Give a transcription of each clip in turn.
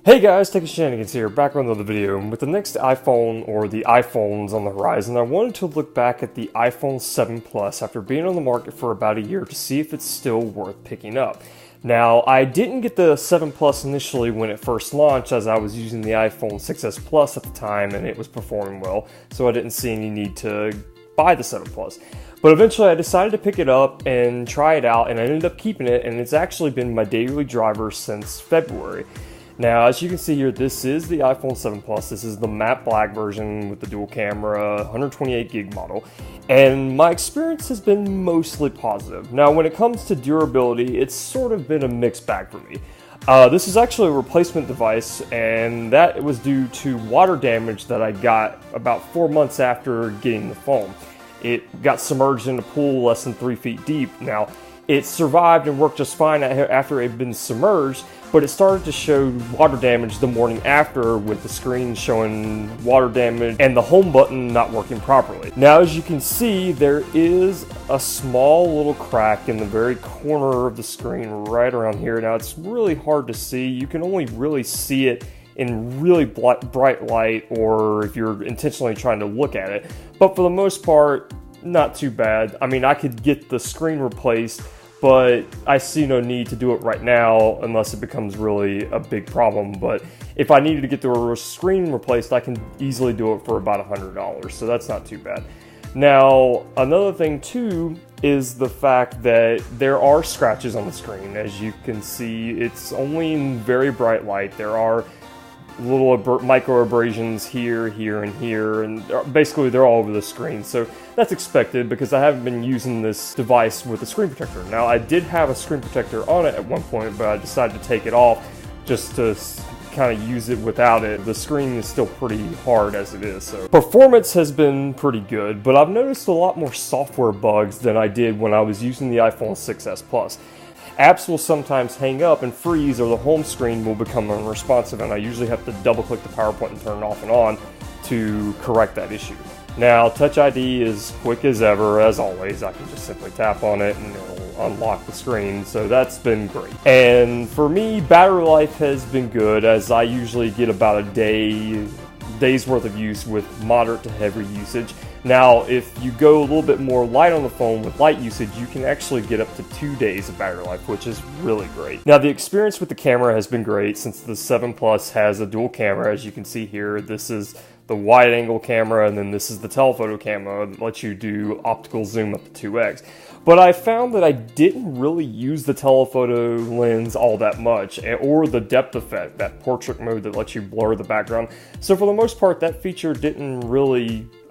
Hey guys, TechyShenanigans here, back with another video. And with the next iPhone, or the iPhones on the horizon, I wanted to look back at the iPhone 7 Plus after being on the market for about a year to see if it's still worth picking up. Now, I didn't get the 7 Plus initially when it first launched, as I was using the iPhone 6s Plus at the time and it was performing well, so I didn't see any need to buy the 7 Plus. But eventually I decided to pick it up and try it out, and I ended up keeping it, and it's actually been my daily driver since February. Now, as you can see here, this is the iPhone 7 Plus. This is the matte black version with the dual camera, 128 gig model. And my experience has been mostly positive. Now, when it comes to durability, it's sort of been a mixed bag for me. This is actually a replacement device, and that was due to water damage that I got about 4 months after getting the phone. It got submerged in a pool less than 3 feet deep. Now, it survived and worked just fine after it had been submerged, but it started to show water damage the morning after, with the screen showing water damage and the home button not working properly. Now, as you can see, there is a small little crack in the very corner of the screen right around here. Now, it's really hard to see. You can only really see it in really bright light, or if you're intentionally trying to look at it. But for the most part, not too bad. I mean, I could get the screen replaced, but I see no need to do it right now unless it becomes really a big problem. But if I needed to get the screen replaced, I can easily do it for about $100, so that's not too bad. Now, another thing too is the fact that there are scratches on the screen. As you can see, it's only in very bright light. There are little micro abrasions here, and here, and basically they're all over the screen. So that's expected because I haven't been using this device with a screen protector. Now, I did have a screen protector on it at one point, but I decided to take it off just to kind of use it without it. The screen is still pretty hard as it is. So performance has been pretty good, but I've noticed a lot more software bugs than I did when I was using the iPhone 6s Plus. Apps will sometimes hang up and freeze, or the home screen will become unresponsive, and I usually have to double click the power button and turn it off and on to correct that issue. Now, Touch ID is quick as ever. As always, I can just simply tap on it and it'll unlock the screen, so that's been great. And for me, battery life has been good, as I usually get about a day's worth of use with moderate to heavy usage. Now, if you go a little bit more light on the phone with light usage, you can actually get up to 2 days of battery life, which is really great. Now, the experience with the camera has been great since the 7 Plus has a dual camera. As you can see here, this is the wide angle camera, and then this is the telephoto camera that lets you do optical zoom up to 2x. But I found that I didn't really use the telephoto lens all that much, or the depth effect, that portrait mode that lets you blur the background. So for the most part, that feature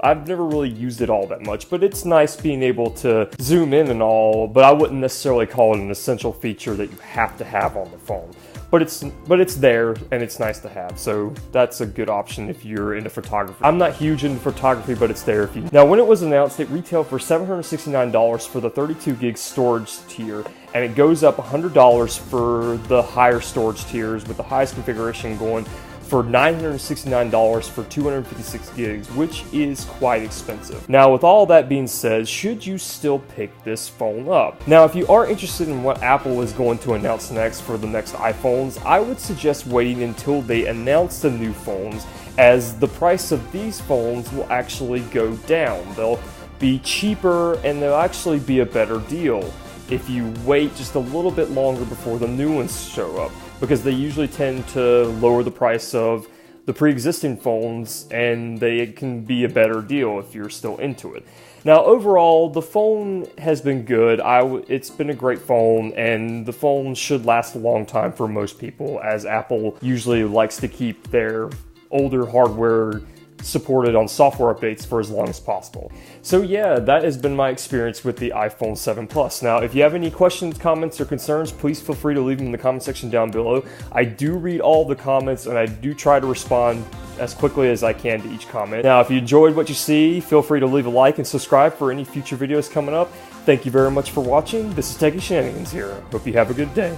I've never really used it all that much, but it's nice being able to zoom in and all, but I wouldn't necessarily call it an essential feature that you have to have on the phone. But it's there, and it's nice to have, so that's a good option if you're into photography. I'm not huge into photography, but it's there if you... Now, when it was announced, it retailed for $769 for the 32 gig storage tier, and it goes up $100 for the higher storage tiers, with the highest configuration going for $969 for 256 gigs, which is quite expensive. Now, with all that being said, should you still pick this phone up? Now, if you are interested in what Apple is going to announce next for the next iPhones, I would suggest waiting until they announce the new phones, as the price of these phones will actually go down. They'll be cheaper, and they'll actually be a better deal if you wait just a little bit longer before the new ones show up, because they usually tend to lower the price of the pre-existing phones, and they can be a better deal if you're still into it. Now, overall, the phone has been good. It's been a great phone, and the phone should last a long time for most people, as Apple usually likes to keep their older hardware supported on software updates for as long as possible. So yeah, that has been my experience with the iPhone 7 Plus. Now, if you have any questions, comments, or concerns, please feel free to leave them in the comment section down below. I do read all the comments, and I do try to respond as quickly as I can to each comment. Now, if you enjoyed what you see, feel free to leave a like and subscribe for any future videos coming up. Thank you very much for watching. This is TechyShenanigans here. Hope you have a good day.